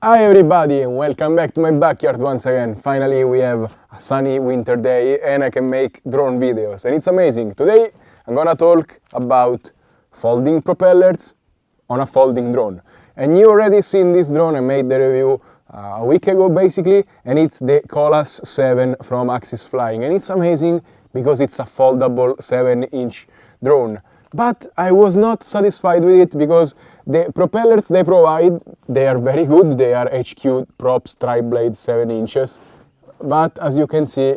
Hi everybody and welcome back to my backyard once again. Finally we have a sunny winter day and I can make drone videos and it's amazing. Today I'm gonna talk about folding propellers on a folding drone. And you already seen this drone. I made the review a week ago basically, and it's the Kolas 7 from Axisflying, and it's amazing because it's a foldable 7-inch drone. But I was not satisfied with it because the propellers they provide, they are very good. They are HQ props, tri-blades, 7 inches. But as you can see,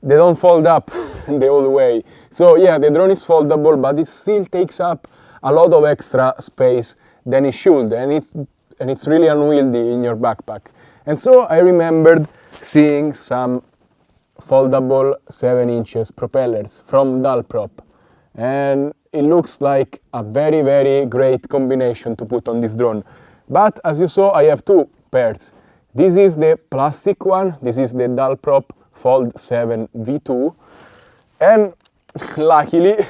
they don't fold up the whole way. So yeah, the drone is foldable, but it still takes up a lot of extra space than it should. And it's really unwieldy in your backpack. And so I remembered seeing some foldable 7 inches propellers from Dalprop. And it looks like a very great combination to put on this drone. But as you saw, I have two pairs. This is the plastic one. This is the Dalprop Fold F7 V3. And luckily,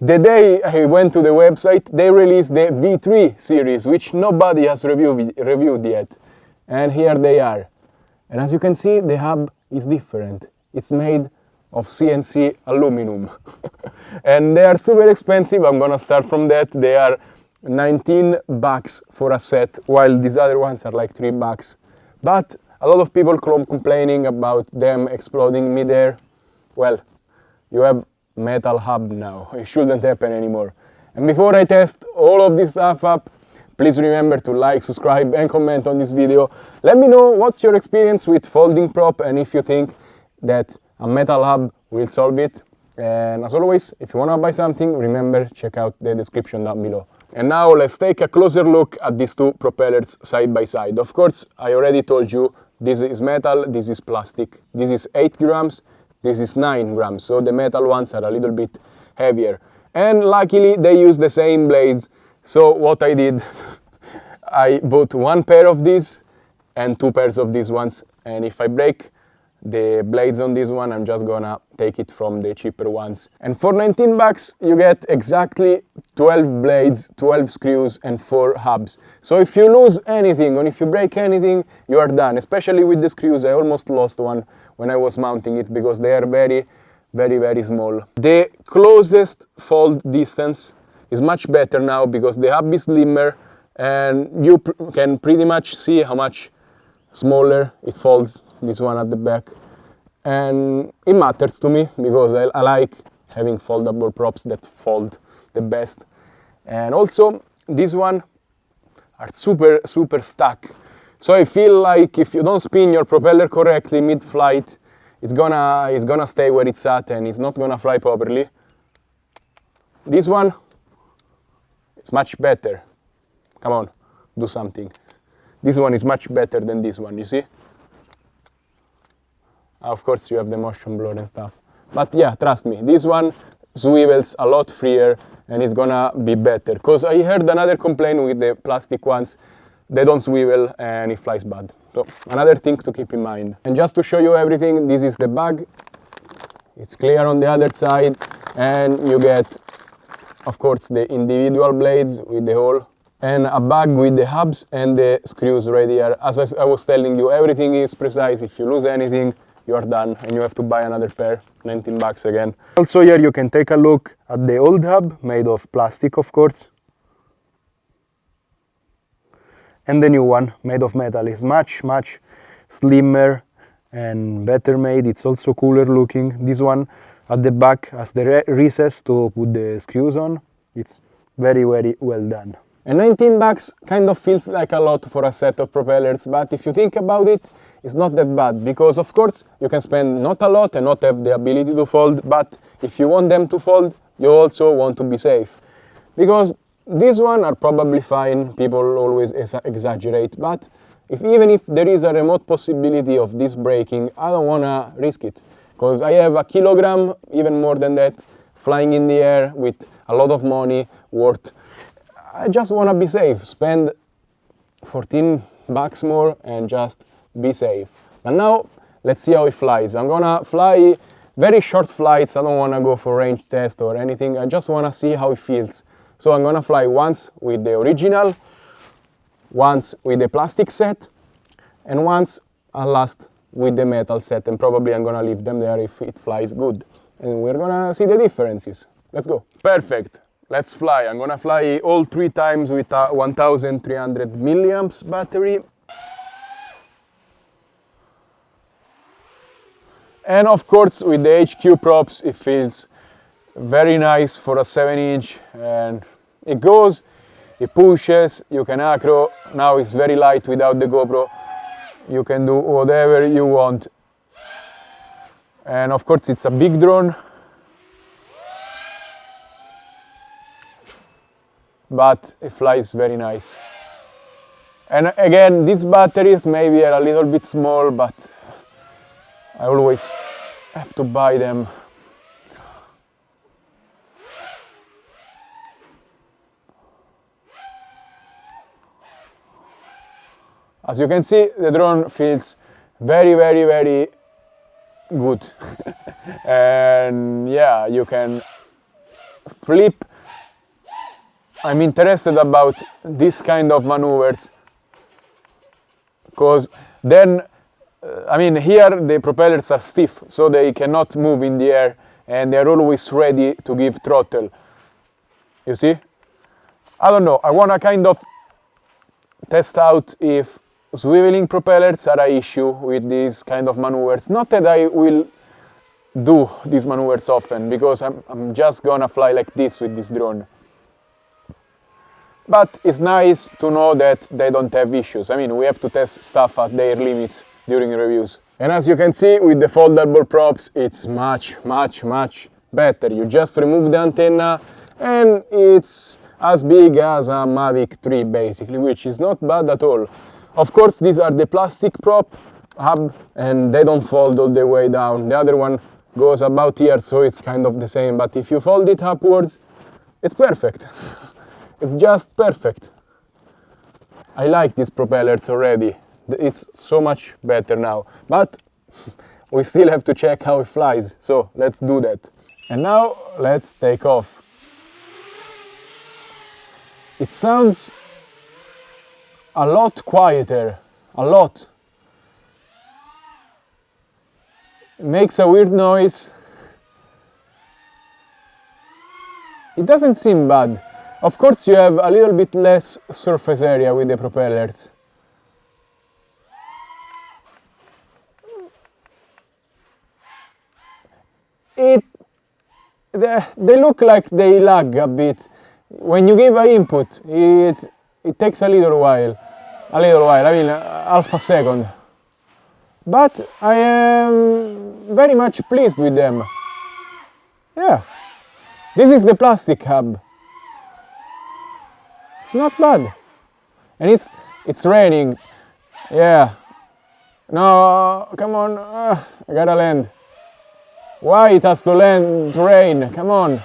the day I went to the website, they released the V3 series, which nobody has reviewed yet. And here they are. And as you can see, the hub is different. It's made of CNC aluminum. And they are super expensive. I'm gonna start from that. They are $19 for a set, while these other ones are like $3. But a lot of people complaining about them exploding midair. Well, you have metal hub now. It shouldn't happen anymore. And before I test all of this stuff up, please remember to like, subscribe and comment on this video. Let me know what's your experience with folding prop and if you think that a metal hub will solve it. And as always, if you want to buy something, remember, check out the description down below. And now let's take a closer look at these two propellers side by side. Of course, I already told you, this is metal, this is plastic. This is 8 grams, this is 9 grams. So the metal ones are a little bit heavier. And luckily, they use the same blades. So what I did, I bought one pair of these and two pairs of these ones. And if I break the blades on this one, I'm just gonna take it from the cheaper ones. And for $19 you get exactly 12 blades, 12 screws and 4 hubs. So if you lose anything or if you break anything, you are done. Especially with the screws, I almost lost one when I was mounting it because they are very small. The closest fold distance is much better now because the hub is slimmer and you can pretty much see how much smaller it folds, this one at the back. And it matters to me because I like having foldable props that fold the best. And also this one are super stuck. So I feel like if you don't spin your propeller correctly mid-flight, it's gonna stay where it's at and it's not gonna fly properly. This one is much better. Come on, do something. This one is much better than this one, you see? Of course you have the motion blur and stuff. But yeah, trust me, this one swivels a lot freer and it's gonna be better. Because I heard another complaint with the plastic ones, they don't swivel and it flies bad. So another thing to keep in mind. And just to show you everything, this is the bag. It's clear on the other side and you get, of course, the individual blades with the hole. And a bag with the hubs and the screws right here. As I was telling you, everything is precise. If you lose anything, you are done and you have to buy another pair, $19 again. Also here you can take a look at the old hub, made of plastic of course. And the new one, made of metal, is much slimmer and better made. It's also cooler looking. This one at the back has the recess to put the screws on. It's very well done. And $19 kind of feels like a lot for a set of propellers, but if you think about it, it's not that bad, because of course you can spend not a lot and not have the ability to fold, but if you want them to fold, you also want to be safe. Because these ones are probably fine, people always exaggerate, but even if there is a remote possibility of this breaking, I don't want to risk it. Because I have a kilogram, even more than that, flying in the air with a lot of money worth. I just want to be safe, spend $14 more and just be safe. And now, let's see how it flies. I'm gonna fly very short flights. I don't want to go for range test or anything. I just want to see how it feels. So I'm gonna fly once with the original, once with the plastic set, and once I'll last with the metal set, and probably I'm gonna leave them there if it flies good. And we're gonna see the differences. Let's go. Perfect. Let's fly. I'm gonna fly all 3 times with a 1300 milliamps battery. And of course, with the HQ props, it feels very nice for a 7-inch, and it goes, it pushes, you can acro. Now it's very light without the GoPro. You can do whatever you want. And of course, it's a big drone, but it flies very nice. And again, these batteries maybe are a little bit small, but I always have to buy them. As you can see, the drone feels very, very, very good. And yeah, you can flip. I'm interested about this kind of maneuvers, because then I mean, here the propellers are stiff, so they cannot move in the air, and they're always ready to give throttle. You see? I don't know, I want to kind of test out if swiveling propellers are an issue with these kind of maneuvers. Not that I will do these maneuvers often, because I'm just gonna fly like this with this drone. But it's nice to know that they don't have issues. I mean, we have to test stuff at their limits during reviews. And as you can see, with the foldable props, it's much, much, much better. You just remove the antenna and it's as big as a Mavic 3 basically, which is not bad at all. Of course, these are the plastic prop hub and they don't fold all the way down. The other one goes about here, so it's kind of the same, but if you fold it upwards, it's perfect. It's just perfect. I like these propellers already. It's so much better now, but we still have to check how it flies, so let's do that. And now let's take off. It sounds a lot quieter, a lot. It makes a weird noise. It doesn't seem bad. Of course, you have a little bit less surface area with the propellers. They look like they lag a bit. When you give an input, it takes a little while, I mean half a second. But I am very much pleased with them. Yeah, this is the plastic hub. It's not bad. And it's raining. Yeah. No, come on, I gotta land. Why it has to land to rain? Come on.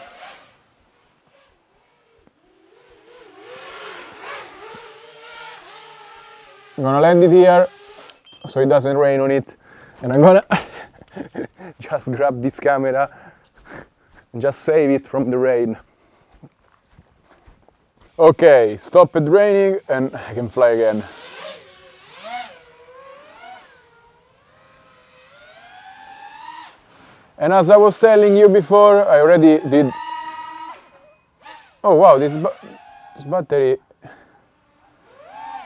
I'm gonna land it here so it doesn't rain on it, and I'm gonna just grab this camera and just save it from the rain. Okay, stop it raining and I can fly again. And as I was telling you before, I already did... Oh wow, this battery...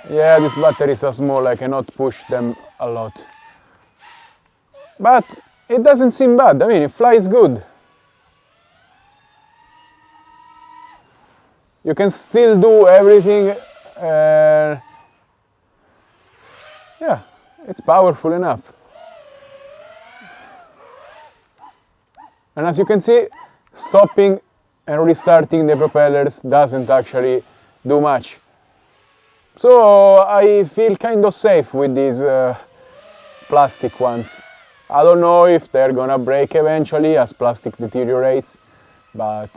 Yeah, these batteries are small, I cannot push them a lot. But it doesn't seem bad, I mean, it flies good. You can still do everything. Yeah, it's powerful enough. And as you can see, stopping and restarting the propellers doesn't actually do much. So I feel kind of safe with these plastic ones. I don't know if they're gonna break eventually as plastic deteriorates, but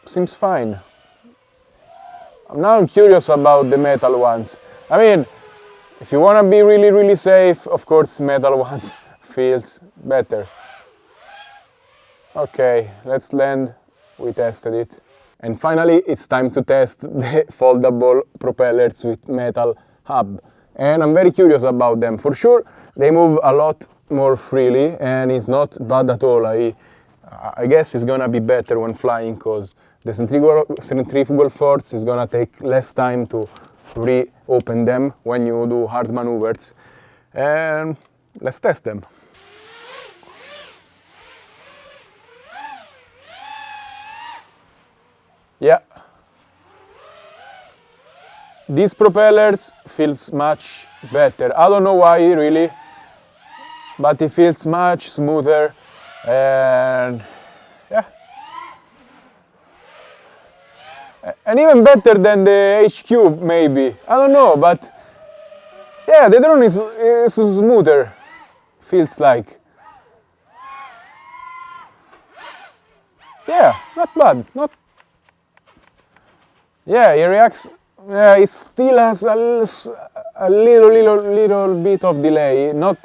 seems fine. Now I'm curious about the metal ones. I mean, if you wanna be really, really safe, of course metal ones feels better. Okay, let's land. We tested it. And finally, it's time to test the foldable propellers with metal hub. and I'm very curious about them. For sure, they move a lot more freely, and it's not bad at all. I guess it's gonna be better when flying, because the centrifugal force is gonna take less time to reopen them when you do hard maneuvers. And let's test them. Yeah, these propellers feels much better. I don't know why really, but it feels much smoother, and yeah, and even better than the HQ maybe. I don't know, but yeah, the drone is smoother, feels like. Yeah, not bad, not. Yeah, it reacts. Yeah, it still has a little bit of delay, not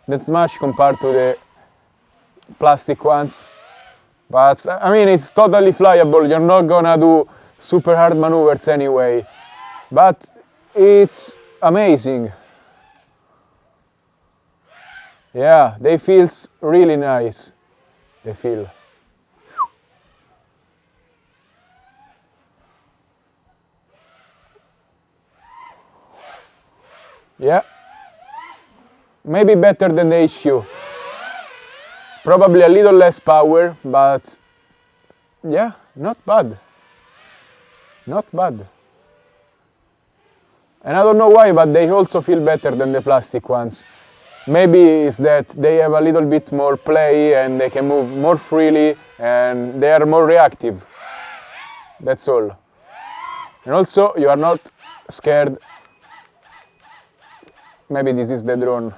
that much compared to the plastic ones. But I mean, it's totally flyable. You're not gonna do super hard maneuvers anyway. But it's amazing. Yeah, they feel really nice. They feel. Yeah, maybe better than the HQ. Probably a little less power, but yeah, not bad. Not bad. And I don't know why, but they also feel better than the plastic ones. Maybe it's that they have a little bit more play and they can move more freely and they are more reactive. That's all. And also, you are not scared. Maybe this is the drone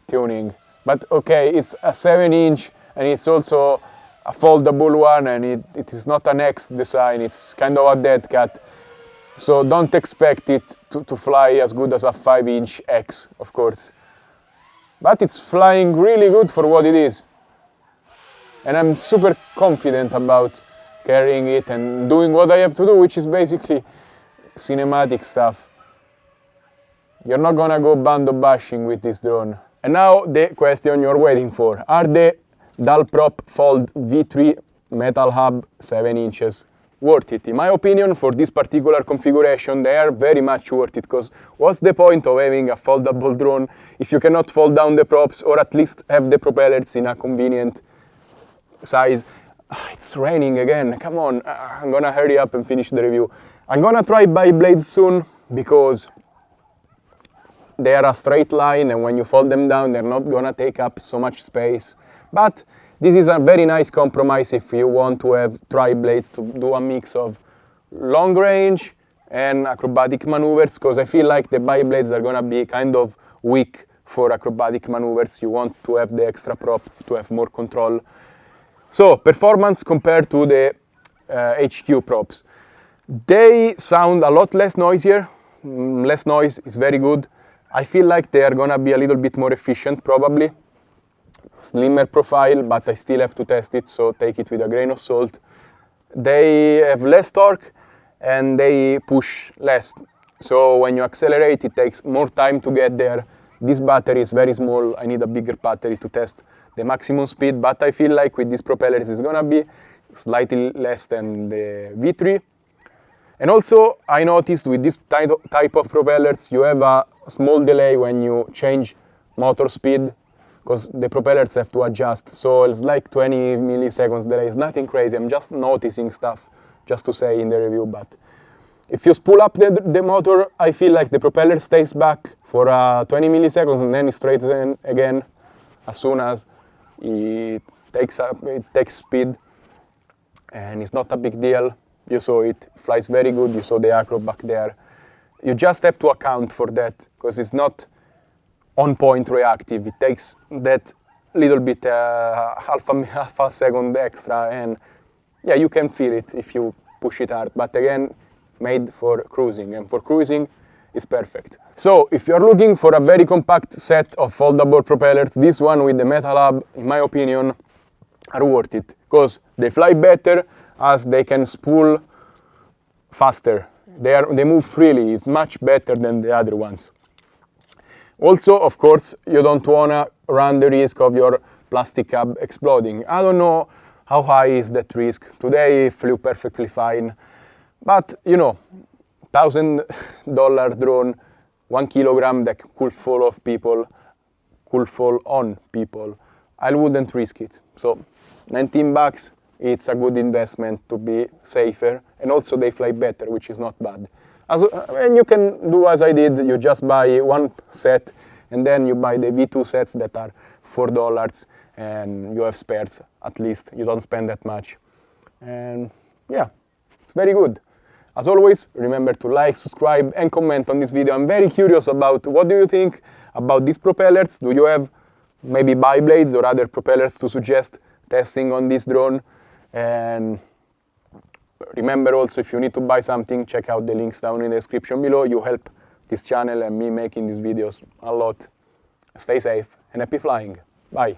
tuning, but okay, it's a 7-inch and it's also a foldable one, and it is not an X design, it's kind of a dead cat. So don't expect it to fly as good as a 5-inch X, of course. But it's flying really good for what it is. And I'm super confident about carrying it and doing what I have to do, which is basically cinematic stuff. You're not gonna go bando bashing with this drone. And now the question you're waiting for. Are the Dalprop Fold V3 metal hub 7 inches worth it? In my opinion, for this particular configuration, they are very much worth it, because what's the point of having a foldable drone if you cannot fold down the props or at least have the propellers in a convenient size? It's raining again, come on, I'm gonna hurry up and finish the review. I'm gonna try bi-blades soon, because they are a straight line, and when you fold them down, they're not gonna take up so much space. But this is a very nice compromise if you want to have tri-blades to do a mix of long range and acrobatic maneuvers, because I feel like the bi-blades are gonna be kind of weak for acrobatic maneuvers. You want to have the extra prop to have more control. So, performance compared to the HQ props. They sound a lot less noisier. Less noise is very good. I feel like they are gonna be a little bit more efficient, probably. Slimmer profile, but I still have to test it, so take it with a grain of salt. They have less torque and they push less. So when you accelerate, it takes more time to get there. This battery is very small. I need a bigger battery to test the maximum speed, but I feel like with these propellers it's gonna be slightly less than the V3. And also, I noticed with this type of propellers, you have a small delay when you change motor speed, because the propellers have to adjust. So it's like 20 milliseconds delay. It's nothing crazy. I'm just noticing stuff just to say in the review. But if you spool up the motor, I feel like the propeller stays back for 20 milliseconds and then it straightens again as soon as it takes speed. And it's not a big deal. You saw it flies very good. You saw the acro back there. You just have to account for that, because it's not on point reactive. It takes that little bit, half a second extra, and yeah, you can feel it if you push it hard. But again, made for cruising, and for cruising is perfect. So if you're looking for a very compact set of foldable propellers, this one with the metal hub, in my opinion, are worth it, because they fly better as they can spool faster. They move freely. It's much better than the other ones. Also, of course, you don't wanna run the risk of your plastic cab exploding. I don't know how high is that risk. Today it flew perfectly fine, but you know, $1,000 drone, 1 kilogram that could fall on people. I wouldn't risk it. So $19, it's a good investment to be safer, and also they fly better, which is not bad. And you can do as I did, you just buy one set, and then you buy the V2 sets that are $4, and you have spares at least. You don't spend that much. And yeah, it's very good. As always, remember to like, subscribe, and comment on this video. I'm very curious about what do you think about these propellers. Do you have maybe bi-blades or other propellers to suggest testing on this drone? And remember also, if you need to buy something, check out the links down in the description below. You help this channel and me making these videos a lot. Stay safe and happy flying. Bye.